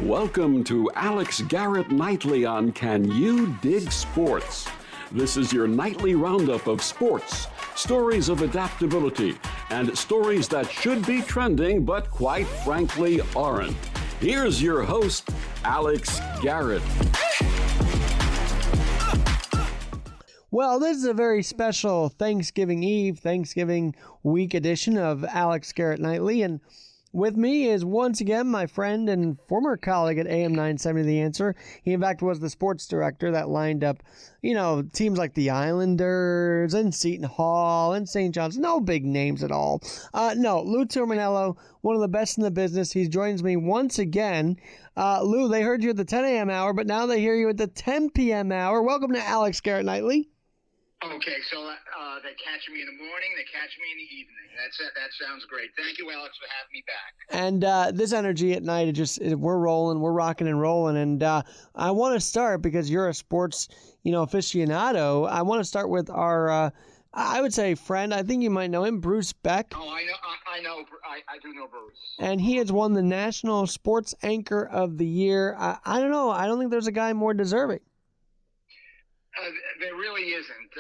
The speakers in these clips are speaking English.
Welcome to Alex Garrett Nightly on Can You Dig Sports? This is your nightly roundup of sports, stories of adaptability, and stories that should be trending but quite frankly aren't. Here's your host, Alex Garrett. Well, this is a very special Thanksgiving Eve, Thanksgiving week edition of Alex Garrett Nightly, and with me is once again my friend and former colleague at AM 970 The Answer. He, in fact, was the sports director that lined up, teams like the Islanders and Seton Hall and St. John's. No big names at all. No, Lou Turminello, one of the best in the business. He joins me once again. Lou, they heard you at the 10 a.m. hour, but now they hear you at the 10 p.m. hour. Welcome to Alex Garrett Nightly. Okay, so they catch me in the morning, they catch me in the evening. That's it. That sounds great. Thank you, Alex, for having me back. And this energy at night, we're rolling, we're rocking and rolling. And I want to start, because you're a sports, aficionado. I want to start with our, I would say, friend. I think you might know him, Bruce Beck. Oh, I know. I do know Bruce. And he has won the National Sports Anchor of the Year. I don't know. I don't think there's a guy more deserving. There really isn't.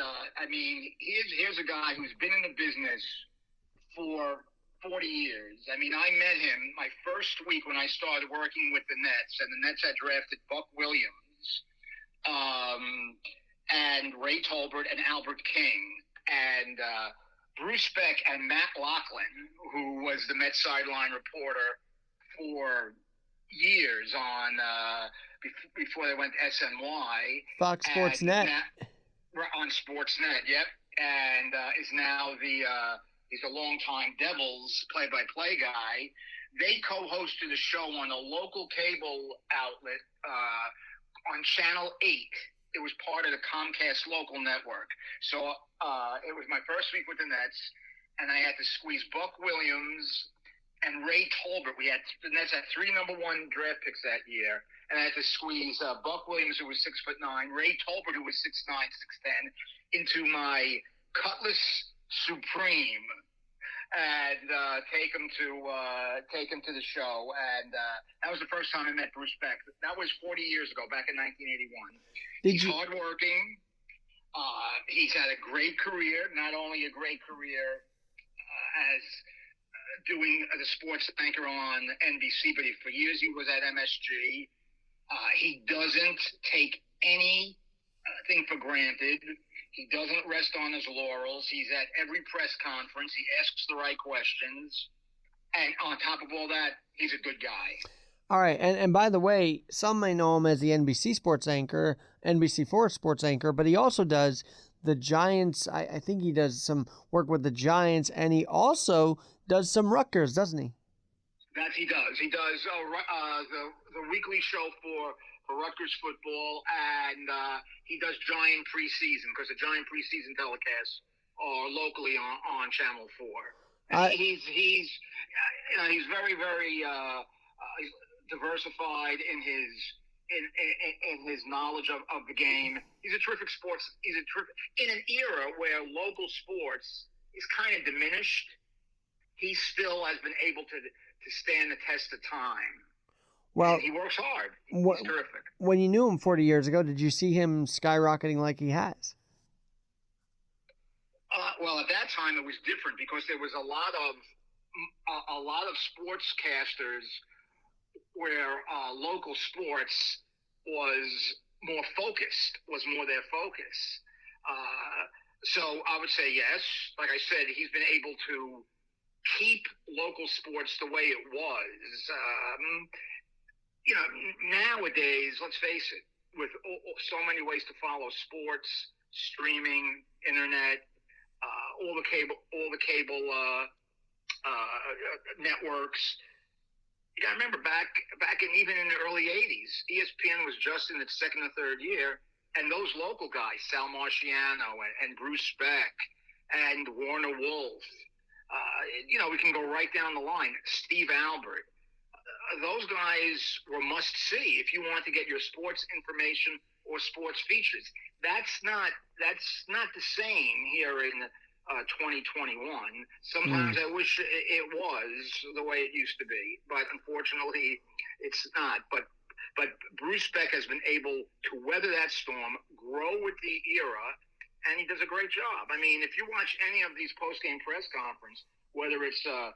Here's a guy who's been in the business for 40 years. I met him my first week when I started working with the Nets, and the Nets had drafted Buck Williams, and Ray Tolbert and Albert King, and Bruce Beck and Matt Lachlan, who was the Mets sideline reporter for years on before they went to SNY. Fox Sports Net. On Sportsnet, yep. And is now he's a longtime Devils play-by-play guy. They co-hosted a show on a local cable outlet on Channel 8. It was part of the Comcast local network. So it was my first week with the Nets, and I had to squeeze Buck Williams and Ray Tolbert. The Nets had 3 number 1 draft picks that year, and I had to squeeze Buck Williams, who was 6'9", Ray Tolbert, who was 6'9", 6'10", into my Cutlass Supreme, and take him to the show. And that was the first time I met Bruce Beck. That was 40 years ago, back in 1981. He's hardworking. He's had a great career. Not only a great career as doing the sports anchor on NBC, but for years he was at MSG. He doesn't take anything for granted. He doesn't rest on his laurels. He's at every press conference. He asks the right questions. And on top of all that, he's a good guy. All right. And by the way, some may know him as the NBC sports anchor, NBC4 sports anchor, but he also does the Giants. I think he does some work with the Giants, and he also does some Rutgers, doesn't he? That he does. He does the weekly show for Rutgers football, and he does Giant preseason, because the Giant preseason telecasts are locally on Channel 4. He's very, very diversified in his knowledge of the game. He's a terrific in an era where local sports is kind of diminished. He still has been able to stand the test of time. Well, and he works hard. He's terrific. When you knew him 40 years ago, did you see him skyrocketing like he has? Well, at that time it was different, because there was a lot of sportscasters where local sports was more their focus. So I would say yes. Like I said, he's been able to keep local sports the way it was. Nowadays, let's face it, with so many ways to follow sports, streaming, internet, all the cable networks. You got to remember, back in even in the early 80s, ESPN was just in its second or third year, and those local guys, Sal Marciano and Bruce Beck and Warner Wolf, we can go right down the line. Steve Albert. Those guys were must-see if you want to get your sports information or sports features. That's not the same here in 2021. Sometimes I wish it was the way it used to be, but unfortunately, it's not. But Bruce Beck has been able to weather that storm, grow with the era, and he does a great job. I mean, if you watch any of these post-game press conference, whether it's a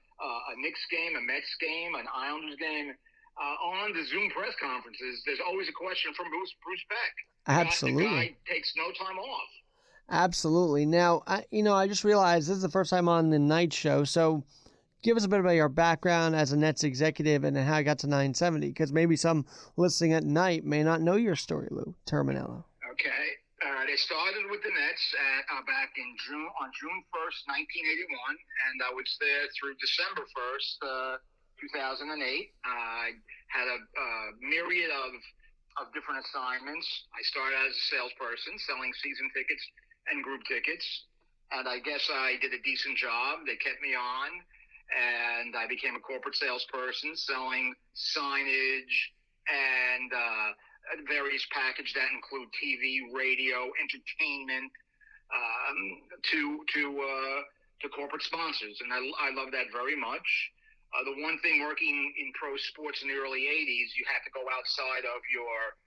Knicks game, a Mets game, an Islanders game, on the Zoom press conferences, there's always a question from Bruce Beck. Absolutely. The guy takes no time off. Absolutely. Now, I just realized this is the first time on the night show, so give us a bit about your background as a Nets executive and how I got to 970, because maybe some listening at night may not know your story, Lou Terminello. Okay. They started with the Nets back in on June 1st, 1981, and I was there through December 1st, 2008. I had a myriad of different assignments. I started as a salesperson, selling season tickets and group tickets, and I guess I did a decent job. They kept me on, and I became a corporate salesperson, selling signage and various packages that include TV, radio, entertainment, to corporate sponsors, and I love that very much. The one thing working in pro sports in the early 80s, you had to go outside of your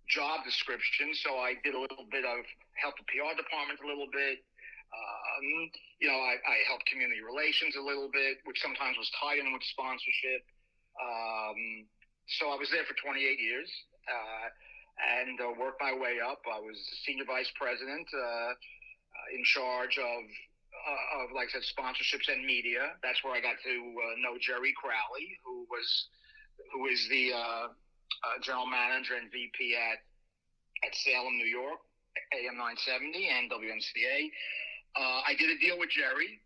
job description. So I did a little bit of help the PR department a little bit. I helped community relations a little bit, which sometimes was tied in with sponsorship. So I was there for 28 years and worked my way up. I was senior vice president in charge of, like I said, sponsorships and media. That's where I got to know Jerry Crowley, who is the general manager and VP at Salem, New York, AM 970 and WMCA. I did a deal with Jerry,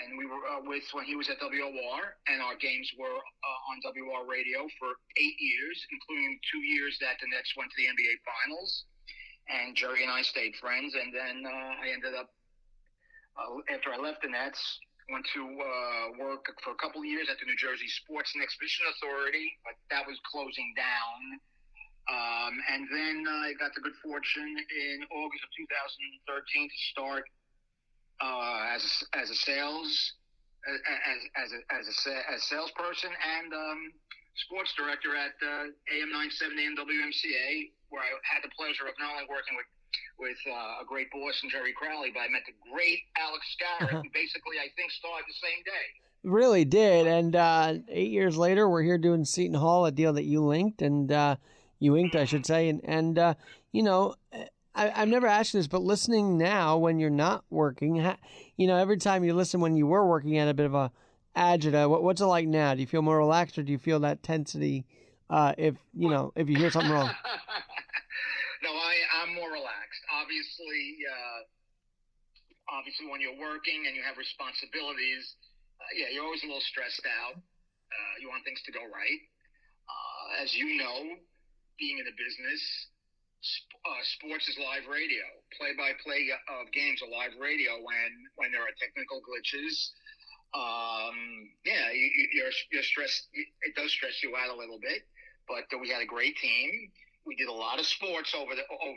and we were when he was at WOR, and our games were on WOR radio for 8 years, including 2 years that the Nets went to the NBA Finals. And Jerry and I stayed friends, and then I ended up, after I left the Nets, went to work for a couple of years at the New Jersey Sports and Exhibition Authority, but that was closing down. And then I got the good fortune in August of 2013 to start as a salesperson and sports director at AM 970 and WMCA, where I had the pleasure of not only working with a great boss in Jerry Crowley, but I met the great Alex Garrett, who basically I think started the same day. Really did, and 8 years later, we're here doing Seton Hall, a deal that you linked, and you inked, I should say, and I've never asked you this, but listening now when you're not working, every time you listen when you were working at a bit of a agita, what's it like now? Do you feel more relaxed, or do you feel that tensity if you hear something wrong? No, I'm more relaxed. Obviously, when you're working and you have responsibilities, you're always a little stressed out. You want things to go right. As you know, being in the business, sports is live radio. Play-by-play of games are live radio when there are technical glitches. You're stressed. It does stress you out a little bit, but we had a great team. We did a lot of sports over the 5.5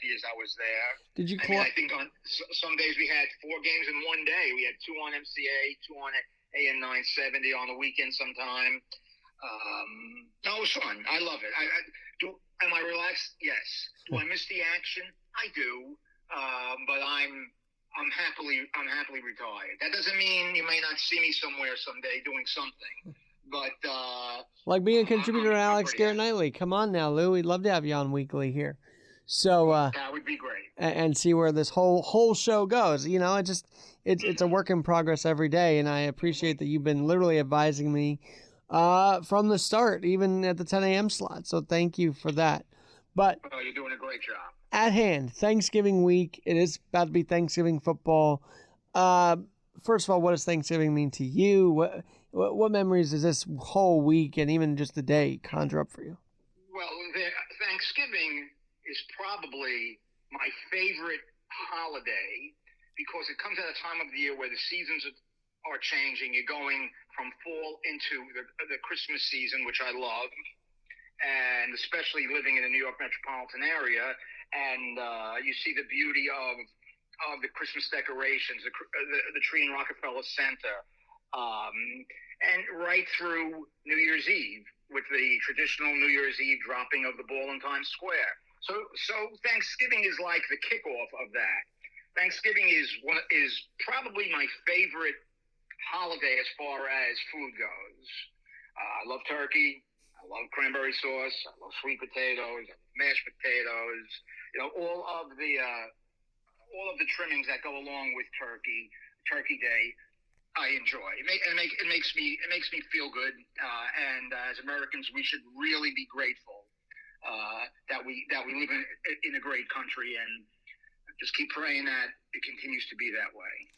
years I was there. Did you? I think on some days we had 4 games in one day. We had 2 on MCA, 2 on AM 970 on the weekend sometime. No, it was fun. I love it. Am I relaxed? Yes. Do I miss the action? I do. But I'm happily retired. That doesn't mean you may not see me somewhere someday doing something. But like being a contributor to Alex Garrett Nightly. Come on now, Lou. We'd love to have you on weekly here. So that would be great. And see where this whole show goes. It's a work in progress every day, and I appreciate that you've been literally advising me from the start, even at the 10 a.m. slot. So thank you for that. But you're doing a great job. At hand, Thanksgiving week. It is about to be Thanksgiving football. First of all, what does Thanksgiving mean to you? What memories does this whole week and even just the day conjure up for you? Well, Thanksgiving is probably my favorite holiday because it comes at a time of the year where the seasons are changing. You're going from fall into the Christmas season, which I love, and especially living in the New York metropolitan area. And you see the beauty of of the Christmas decorations, the tree in Rockefeller Center, and right through New Year's Eve with the traditional New Year's Eve dropping of the ball in Times Square. So Thanksgiving is like the kickoff of that. Thanksgiving is probably my favorite holiday as far as food goes. I love turkey. I love cranberry sauce. I love sweet potatoes, mashed potatoes. All of the trimmings that go along with Turkey Day. I enjoy. It makes me feel good. And as Americans, we should really be grateful that we live in a great country, and just keep praying that it continues to be that way.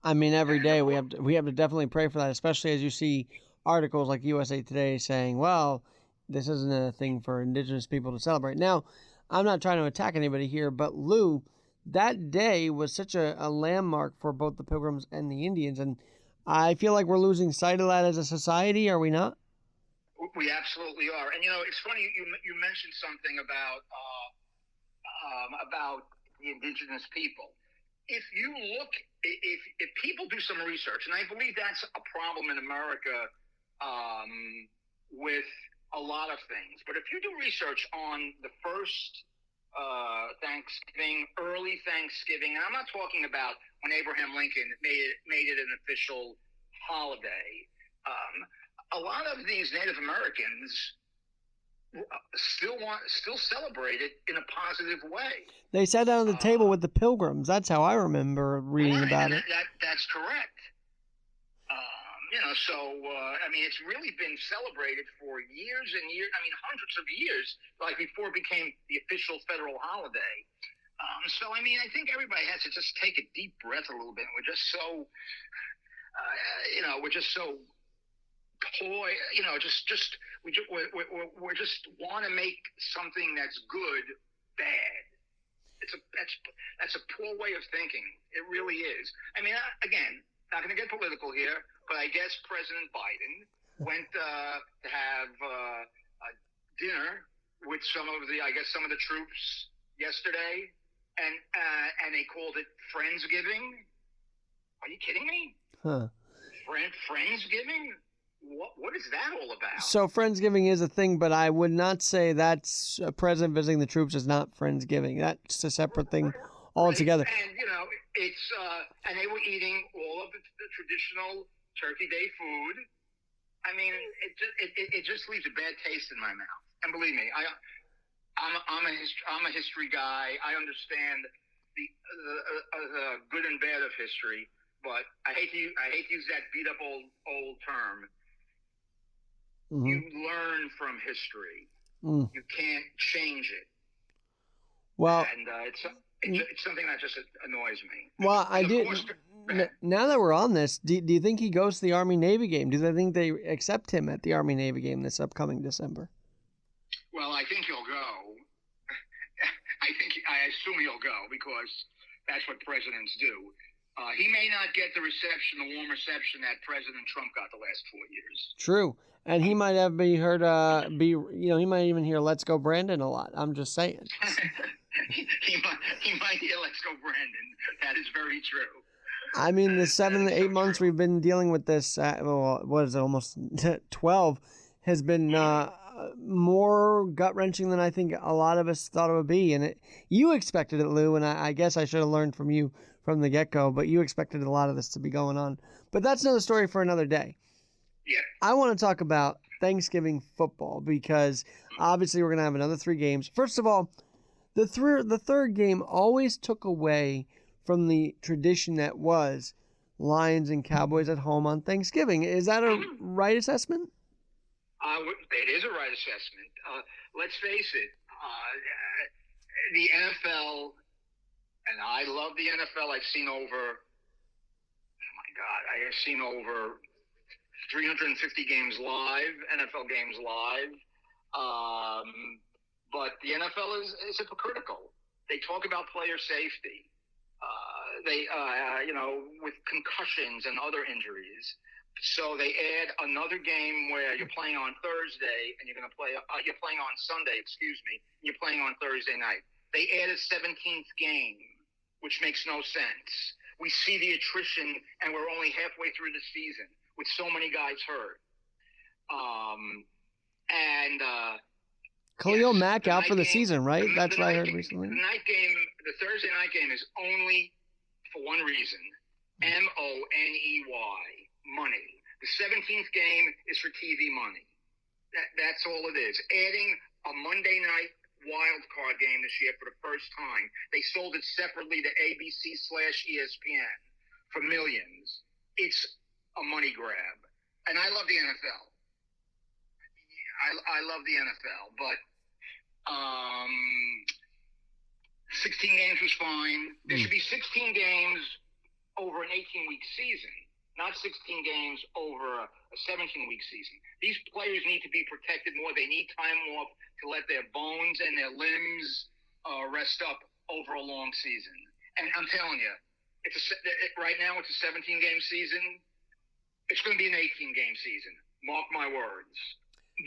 I mean, every day we have to definitely pray for that, especially as you see articles like USA Today saying, well, this isn't a thing for indigenous people to celebrate. Now, I'm not trying to attack anybody here, but Lou, that day was such a landmark for both the Pilgrims and the Indians, and I feel like we're losing sight of that as a society, are we not? We absolutely are. And, it's funny, you mentioned something about the indigenous people. If people do some research, and I believe that's a problem in America with a lot of things, but if you do research on the first Thanksgiving, early Thanksgiving, and I'm not talking about when Abraham Lincoln made it an official holiday, a lot of these Native Americans still celebrate it in a positive way. They sat down at the table with the Pilgrims. That's how I remember reading about it. That's correct. It's really been celebrated for years and years. I mean, hundreds of years, like before it became the official federal holiday. I think everybody has to just take a deep breath a little bit. We're just so, we're just so coy. We just want to make something that's good bad. That's a poor way of thinking. It really is. I mean, again, not going to get political here, but I guess President Biden went to have dinner with some of the troops yesterday, and they called it Friendsgiving. Are you kidding me? Huh. Friendsgiving? What is that all about? So Friendsgiving is a thing, but I would not say that's a president visiting the troops is not Friendsgiving. That's a separate thing altogether. Right. And it's and they were eating all of the traditional Turkey Day food. I mean, it just leaves a bad taste in my mouth. And believe me, I'm a history guy. I understand the good and bad of history, but I hate to use that beat up old term. Mm-hmm. You learn from history. You can't change it. Well, and it's something that just annoys me. Well, now that we're on this, do you think he goes to the Army-Navy game? Do they think they accept him at the Army-Navy game this upcoming December? Well, I think he'll go. I assume he'll go because that's what presidents do. He may not get the warm reception that President Trump got the last 4 years. True. And he might have he might even hear "Let's Go Brandon" a lot. I'm just saying. he might hear "Let's Go Brandon." That is very true. I mean, the 7 to 8 months we've been dealing with this, what is it, almost 12, has been more gut-wrenching than I think a lot of us thought it would be. And you expected it, Lou, and I guess I should have learned from you from the get-go, but you expected a lot of this to be going on. But that's another story for another day. Yeah. I want to talk about Thanksgiving football because obviously we're going to have another 3 games. First of all, the third game always took away from the tradition that was Lions and Cowboys at home on Thanksgiving. Is that a right assessment? It is a right assessment. Let's face it, the NFL, and I love the NFL. I've seen over 350 games live, NFL games live. But the NFL is hypocritical. They talk about player safety. With concussions and other injuries. So they add another game where you're playing on Thursday and you're playing on Sunday, you're playing on Thursday night. They add a 17th game which makes no sense. We see the attrition, and we're only halfway through the season with so many guys hurt. Khalil Yes, Mack out for the season, right? That's what I heard recently. The Thursday night game is only for one reason: money, money. The 17th game is for TV money. That's all it is. Adding a Monday night wild card game this year for the first time. They sold it separately to ABC/ESPN for millions. It's a money grab. And I love the NFL. I love the NFL, but 16 games was fine. There should be 16 games over an 18-week season, not 16 games over a 17-week season. These players need to be protected more. They need time off to let their bones and their limbs rest up over a long season. And I'm telling you, right now it's a 17-game season. It's going to be an 18-game season. Mark my words.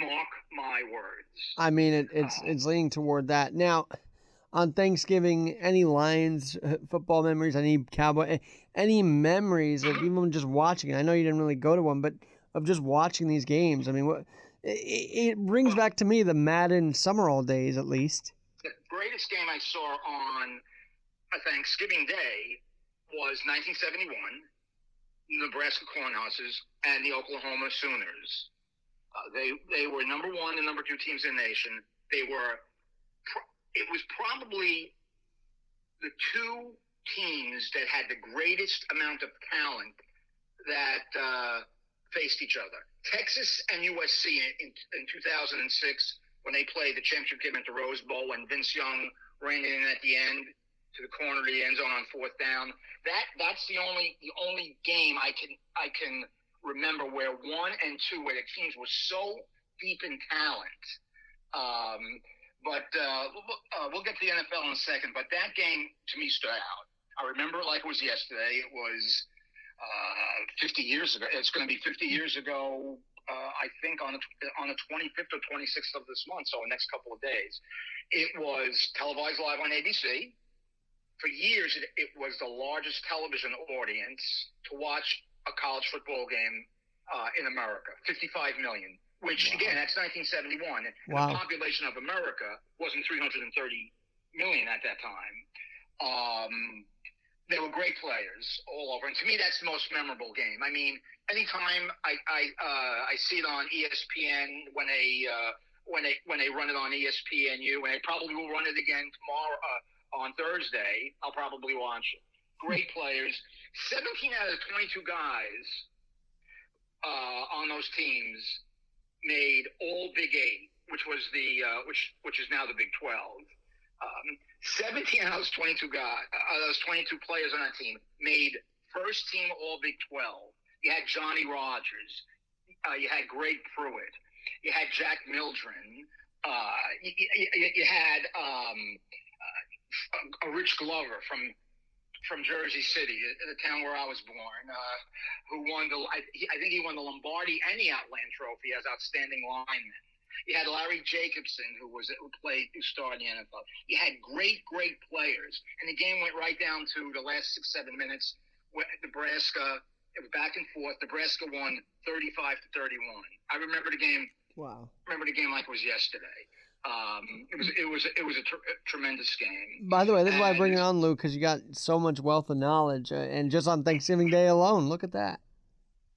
Mark my words. I mean, it's leaning toward that. Now, on Thanksgiving, any Lions football memories, any Cowboy, any memories of even just watching it? I know you didn't really go to one, but of just watching these games. I mean, it brings back to me the Madden Summerall days, at least. The greatest game I saw on a Thanksgiving Day was 1971, Nebraska Cornhuskers and the Oklahoma Sooners. They were number one and number two teams in the nation. It was probably the two teams that had the greatest amount of talent that faced each other. Texas and USC in 2006 when they played the championship game at the Rose Bowl and Vince Young ran in at the end to the corner of the end zone on fourth down. That's the only game I can remember where 1 and 2 where the teams were so deep in talent. But we'll get to the NFL in a second. But that game to me stood out. I remember it like it was yesterday. It was 50 years ago. It's going to be 50 years ago. I think on the 25th or 26th of this month, so the next couple of days. It was televised live on ABC. For years, it was the largest television audience to watch a college football game in America, 55 million, which, again, that's 1971. And the population of America wasn't 330 million at that time. They were great players all over. And to me, that's the most memorable game. I mean, anytime I see it on ESPN when they run it on ESPNU, and they probably will run it again tomorrow on Thursday, I'll probably watch it. Great players. 17 out of 22 guys on those teams made all Big 8, which was which is now the Big 12. 17 out of those 22 guys, those 22 players on that team made first team All Big 12. You had Johnny Rodgers, you had Greg Pruitt, you had Jack Mildren, you had a Rich Glover from Jersey City, the town where I was born, who won I think he won the Lombardi and the Outland Trophy as outstanding lineman. You had Larry Jacobson, who starred in the NFL. You had great players, and the game went right down to the last 6-7 minutes. Nebraska, it was back and forth. Nebraska won 35-31. I remember the game. Wow. Remember the game like it was yesterday. It was a tremendous game. By the way, this is why I bring it on, Lou, because you got so much wealth of knowledge, and just on Thanksgiving Day alone, look at that.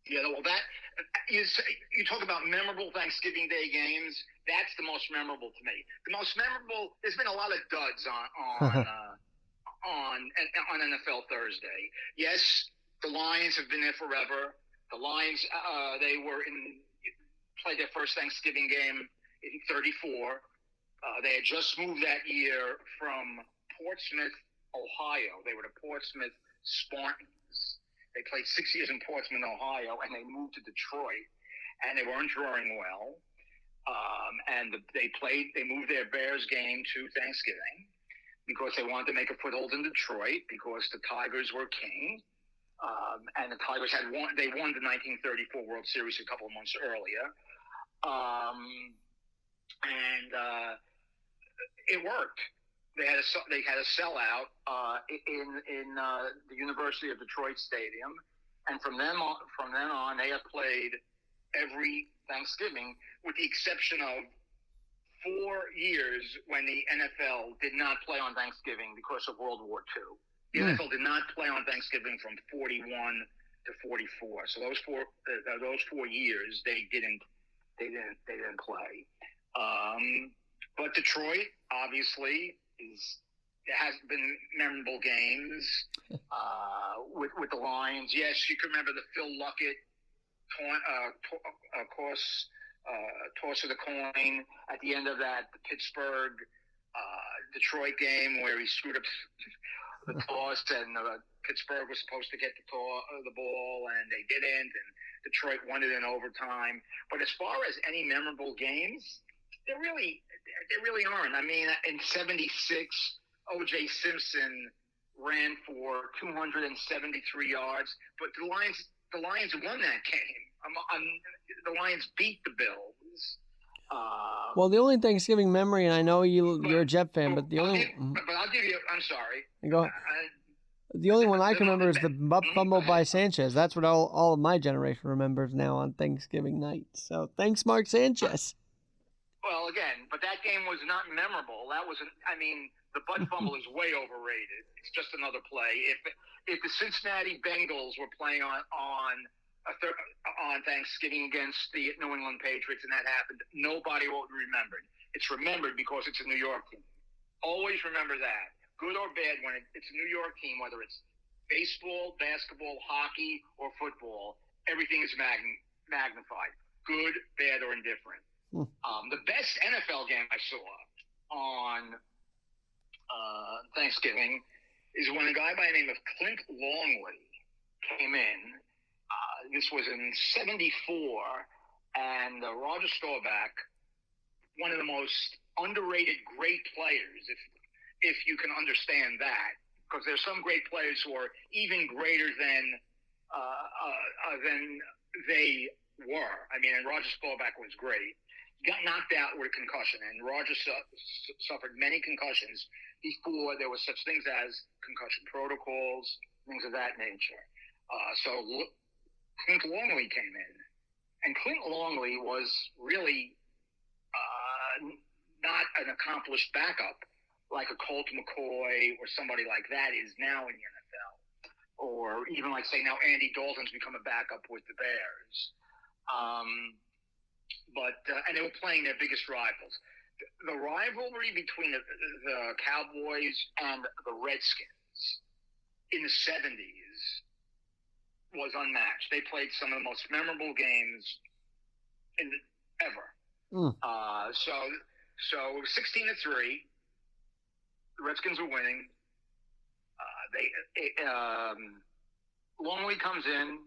Yeah, well, you talk about memorable Thanksgiving Day games. That's the most memorable to me. The most memorable. There's been a lot of duds on NFL Thursday. Yes, the Lions have been there forever. The Lions, played their first Thanksgiving game in '34. They had just moved that year from Portsmouth, Ohio. They were the Portsmouth Spartans. They played 6 years in Portsmouth, Ohio, and they moved to Detroit, and they weren't drawing well. And they moved their Bears game to Thanksgiving because they wanted to make a foothold in Detroit because the Tigers were king. And the Tigers won the 1934 World Series a couple of months earlier. And it worked. they had a sellout in the University of Detroit Stadium, and from then on, they have played every Thanksgiving, with the exception of 4 years when the NFL did not play on Thanksgiving because of World War II. The NFL did not play on Thanksgiving from 41 to 44. So those 4 years they didn't play. But Detroit obviously there has been memorable games with the Lions. Yes, you can remember the Phil Luckett toss of the coin at the end of that Pittsburgh Detroit game where he screwed up the toss, and Pittsburgh was supposed to get the ball, and they didn't, and Detroit won it in overtime. But as far as any memorable games, there really aren't. I mean, in '76, O.J. Simpson ran for 273 yards, but the Lions won that game. The Lions beat the Bills. Well, the only Thanksgiving memory, and I know you're a Jet fan, but the only... But I'll give you... I'm sorry. Go ahead. The only one I can remember is the fumble by Sanchez. That's what all of my generation remembers now on Thanksgiving night. So thanks, Mark Sanchez. Well, again, but that game was not memorable. That wasn't... I mean, the butt fumble is way overrated. It's just another play. If the Cincinnati Bengals were playing on Thanksgiving against the New England Patriots and that happened, nobody would remember it. It's remembered because it's a New York team. Always remember that. Good or bad, when it's a New York team, whether it's baseball, basketball, hockey, or football, everything is magnified. Good, bad, or indifferent. The best NFL game I saw on Thanksgiving is when a guy by the name of Clint Longley came in. This was in '74, and Roger Staubach, one of the most underrated great players, if you can understand that, because there's some great players who are even greater than they were. I mean, and Roger Staubach was great. He got knocked out with a concussion, and Roger suffered many concussions before there was such things as concussion protocols, things of that nature. So Clint Longley came in, and Clint Longley was really not an accomplished backup like a Colt McCoy or somebody like that is now in the NFL, or even like, say, now Andy Dalton's become a backup with the Bears. And they were playing their biggest rivals. The rivalry between the Cowboys and the Redskins in the '70s was unmatched. They played some of the most memorable games ever. So 16-3, the Redskins were winning. Longley comes in.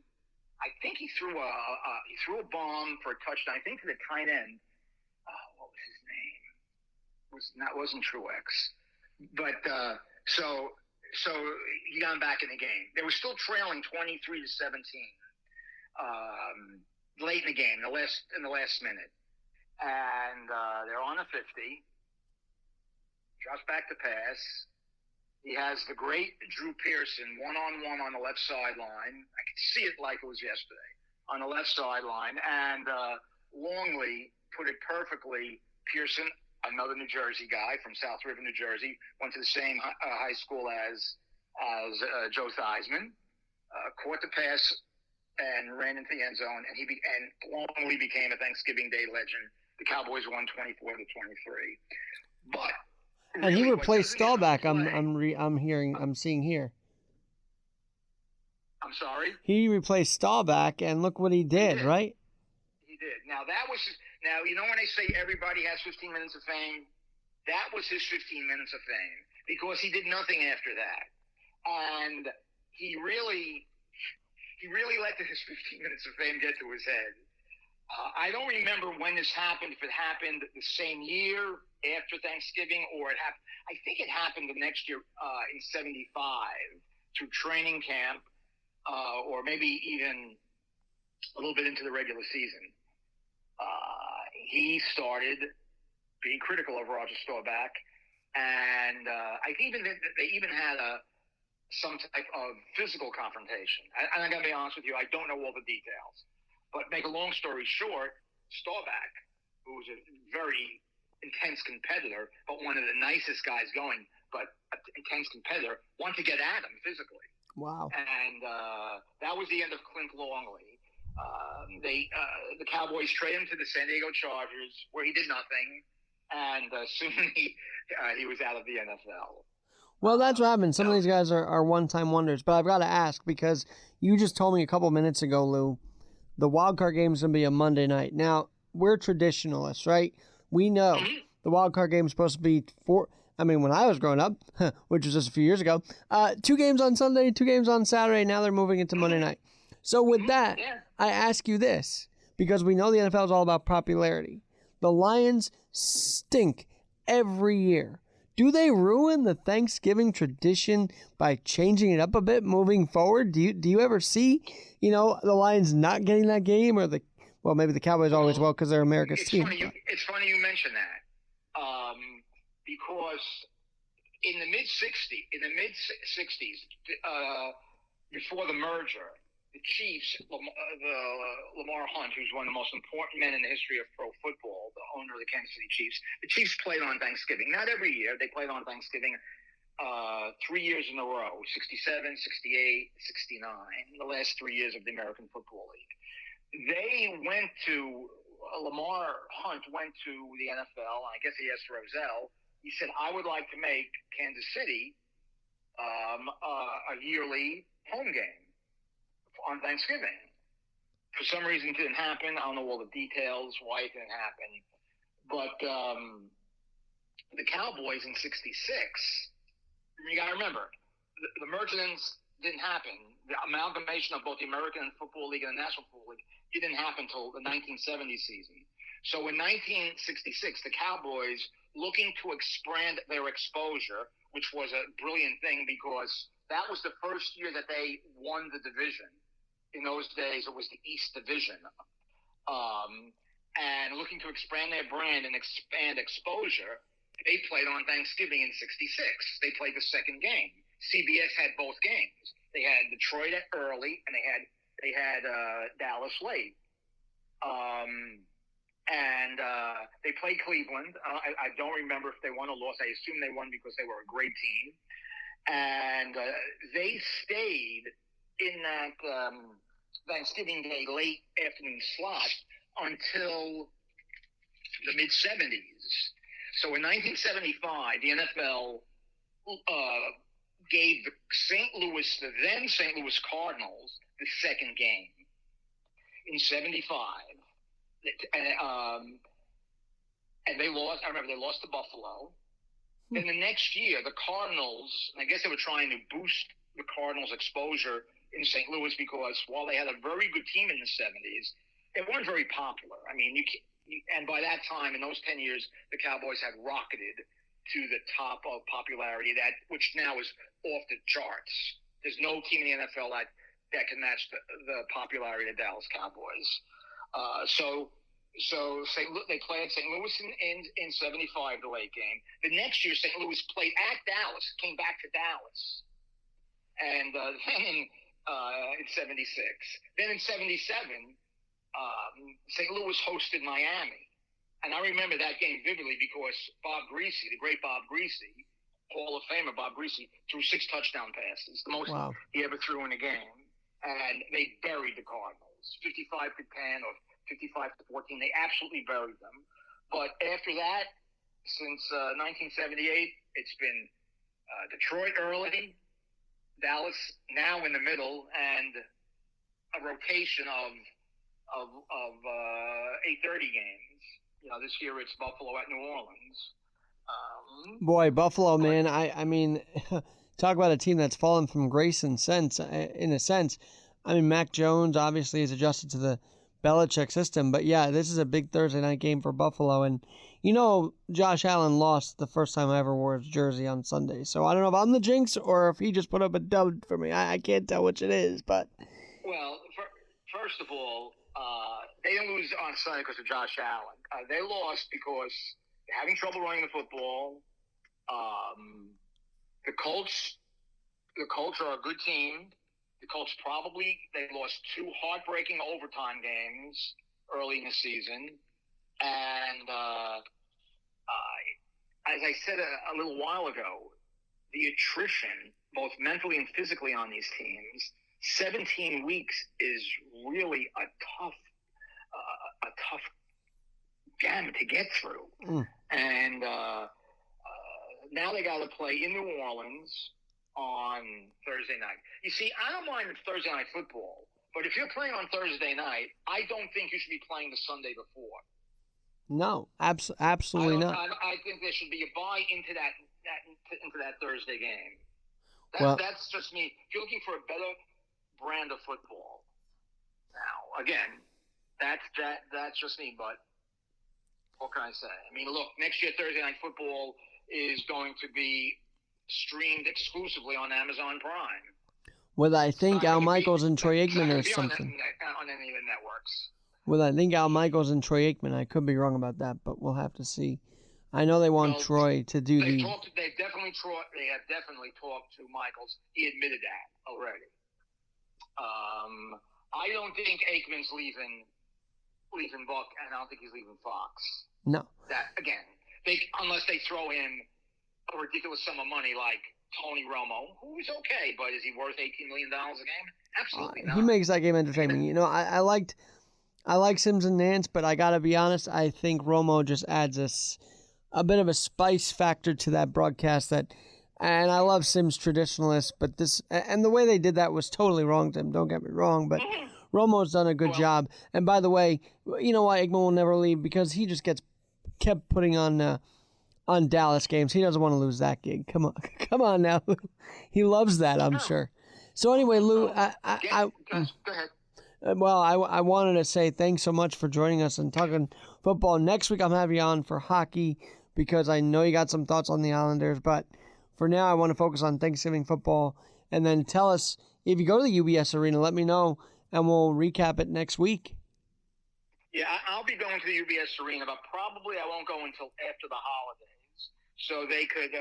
I think he threw a bomb for a touchdown. I think to the tight end. What was his name? Wasn't Truex, but so he got him back in the game. They were still trailing 23-17 late in the game, in the last minute, and they're on a 50. Drops back to pass. He has the great Drew Pearson one-on-one on the left sideline. I could see it like it was yesterday on the left sideline. And Longley put it perfectly. Pearson, another New Jersey guy from South River, New Jersey, went to the same high school as Joe Theismann, caught the pass and ran into the end zone. And Longley became a Thanksgiving Day legend. The Cowboys won 24-23. But and he replaced Staubach. I'm seeing here. I'm sorry? He replaced Staubach, and look what he did, right? He did. Now, you know when they say everybody has 15 minutes of fame? That was his 15 minutes of fame, because he did nothing after that. And he really let his 15 minutes of fame get to his head. I don't remember when this happened, if it happened the same year after Thanksgiving, or I think it happened the next year in '75 through training camp, or maybe even a little bit into the regular season. He started being critical of Roger Staubach and I even they even had some type of physical confrontation. And I got to be honest with you, I don't know all the details. But make a long story short, Staubach, who was a very intense competitor, but one of the nicest guys going, but an intense competitor, wanted to get at him physically. Wow. And that was the end of Clint Longley. The Cowboys traded him to the San Diego Chargers, where he did nothing, and soon he was out of the NFL. Well, that's what happens. Some of these guys are one-time wonders. But I've got to ask, because you just told me a couple minutes ago, Lou, the wild card game is going to be a Monday night. Now, we're traditionalists, right? We know the wild card game is supposed to be when I was growing up, which was just a few years ago, 2 games on Sunday, 2 games on Saturday. Now they're moving into Monday night. So with that, I ask you this, because we know the NFL is all about popularity. The Lions stink every year. Do they ruin the Thanksgiving tradition by changing it up a bit moving forward? Do you ever see, the Lions not getting that game, or maybe the Cowboys always will because they're America's team. It's funny you mention that, because in the mid '60s, before the merger, the Chiefs, Lamar Hunt, who's one of the most important men in the history of pro football, the owner of the Kansas City Chiefs, the Chiefs played on Thanksgiving. Not every year. They played on Thanksgiving 3 years in a row, 67, 68, 69, the last 3 years of the American Football League. Lamar Hunt went to the NFL, and I guess he asked Rozelle. He said, I would like to make Kansas City a yearly home game on Thanksgiving. For some reason, it didn't happen. I don't know all the details why it didn't happen. But the Cowboys in '66, you got to remember, the merger didn't happen. The amalgamation of both the American Football League and the National Football League didn't happen until the 1970 season. So in 1966, the Cowboys, looking to expand their exposure, which was a brilliant thing because that was the first year that they won the division. In those days, it was the East Division. And looking to expand their brand and expand exposure, they played on Thanksgiving in '66. They played the second game. CBS had both games. They had Detroit early, and they had Dallas late. They played Cleveland. I don't remember if they won or lost. I assume they won because they were a great team. And they stayed in that Thanksgiving Day late afternoon slot until the mid-'70s. So in 1975, the NFL gave the then St. Louis Cardinals the second game in '75. And they lost. I remember they lost to Buffalo. Then the next year, the Cardinals, I guess they were trying to boost the Cardinals' exposure in St. Louis because while they had a very good team in the '70s, they weren't very popular. I mean, and by that time, in those 10 years, the Cowboys had rocketed to the top of popularity, which now is off the charts. There's no team in the NFL that can match the popularity of the Dallas Cowboys. So they played St. Louis in '75, the late game. The next year, St. Louis played at Dallas, came back to Dallas. And then in '76. Then in '77, St. Louis hosted Miami. And I remember that game vividly because Bob Griese, the great Bob Griese, Hall of Famer Bob Griese, threw 6 touchdown passes, the most he ever threw in a game. And they buried the Cardinals, 55-10 or 55-14. They absolutely buried them. But after that, since 1978, it's been Detroit early, Dallas now in the middle, and a rotation of 8:30 games. This year it's Buffalo at New Orleans. Boy, Buffalo, man. I mean, talk about a team that's fallen from grace in a sense. I mean, Mac Jones obviously has adjusted to the Belichick system, but yeah, this is a big Thursday night game for Buffalo. And Josh Allen lost the first time I ever wore his jersey on Sunday. So I don't know if I'm the jinx or if he just put up a dub for me. I can't tell which it is, but. Well, first of all, they didn't lose on Sunday because of Josh Allen. They lost because they're having trouble running the football. The Colts are a good team. The Colts they lost 2 heartbreaking overtime games early in the season. And as I said a little while ago, the attrition, both mentally and physically on these teams, 17 weeks is really a tough gamut to get through. And now they got to play in New Orleans on Thursday night. You see, I don't mind Thursday night football, but if you're playing on Thursday night, I don't think you should be playing the Sunday before. No, absolutely not. I think there should be a bye into that Thursday game. That's just me. If you're looking for a better brand of football, now again, that's just me. But what can I say? I mean, look, next year Thursday night football is going to be streamed exclusively on Amazon Prime. Well, I think Al Michaels and Troy Aikman or something. On any of the networks. Well, I think Al Michaels and Troy Aikman. I could be wrong about that, but we'll have to see. I know they want Troy to do they have definitely talked to Michaels. He admitted that already. I don't think Aikman's leaving Buck, and I don't think he's leaving Fox. No. That again, unless they throw in a ridiculous sum of money like Tony Romo, who is okay, but is he worth $18 million a game? Absolutely not. He makes that game entertaining. You know, I like Sims and Nance, but I gotta be honest, I think Romo just adds a bit of a spice factor to that broadcast and I love Sims traditionalists, but and the way they did that was totally wrong, Tim. Don't get me wrong, but Romo's done a good job. And by the way, you know why Aikman will never leave? Because he just kept putting on Dallas games. He doesn't want to lose that gig. Come on now. He loves that, I'm sure. So anyway, Lou, go ahead. Well, I wanted to say thanks so much for joining us and talking football. Next week I'm having you on for hockey because I know you got some thoughts on the Islanders. But for now, I want to focus on Thanksgiving football. And then tell us, if you go to the UBS Arena, let me know, and we'll recap it next week. Yeah, I'll be going to the UBS Arena, but probably I won't go until after the holidays, so they could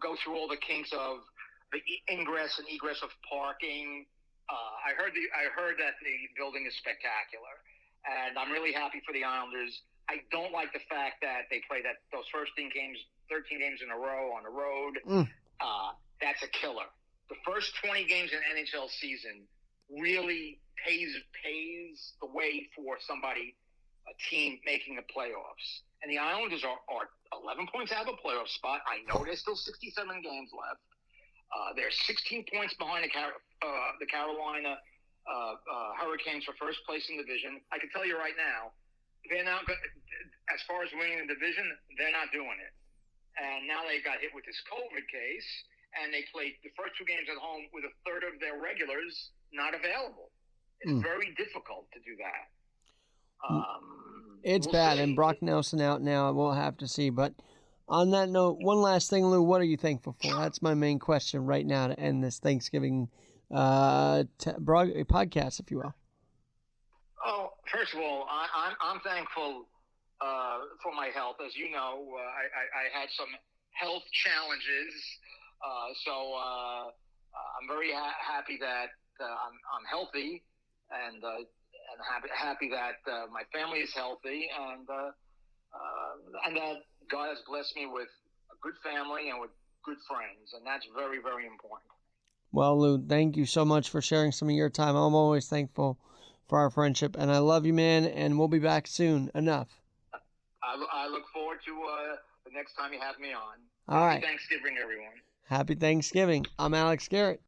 go through all the kinks of the ingress and egress of parking. I heard that the building is spectacular, and I'm really happy for the Islanders. I don't like the fact that they play those first 13 games in a row on the road. That's a killer. The first 20 games in an NHL season really paves the way for a team making the playoffs. And the Islanders are 11 points out of a playoff spot. I know there's still 67 games left. They're 16 points behind the Carolina Hurricanes for first place in the division. I can tell you right now, they're not good. As far as winning the division, they're not doing it. And now they got hit with this COVID case, and they played the first 2 games at home with a third of their regulars not available. It's very difficult to do that. It's bad, and Brock Nelson out now. We'll have to see. But on that note, one last thing, Lou. What are you thankful for? That's my main question right now to end this Thanksgiving podcast, if you will. Oh, first of all, I'm thankful for my health. As you know, I had some health challenges, so I'm very happy that I'm healthy, and happy that my family is healthy, and that God has blessed me with a good family and with good friends, and that's very, very important. Well, Lou, thank you so much for sharing some of your time. I'm always thankful for our friendship, and I love you, man, and we'll be back soon. Enough. I look forward to the next time you have me on. All right. Happy Thanksgiving, everyone. Happy Thanksgiving. I'm Alex Garrett.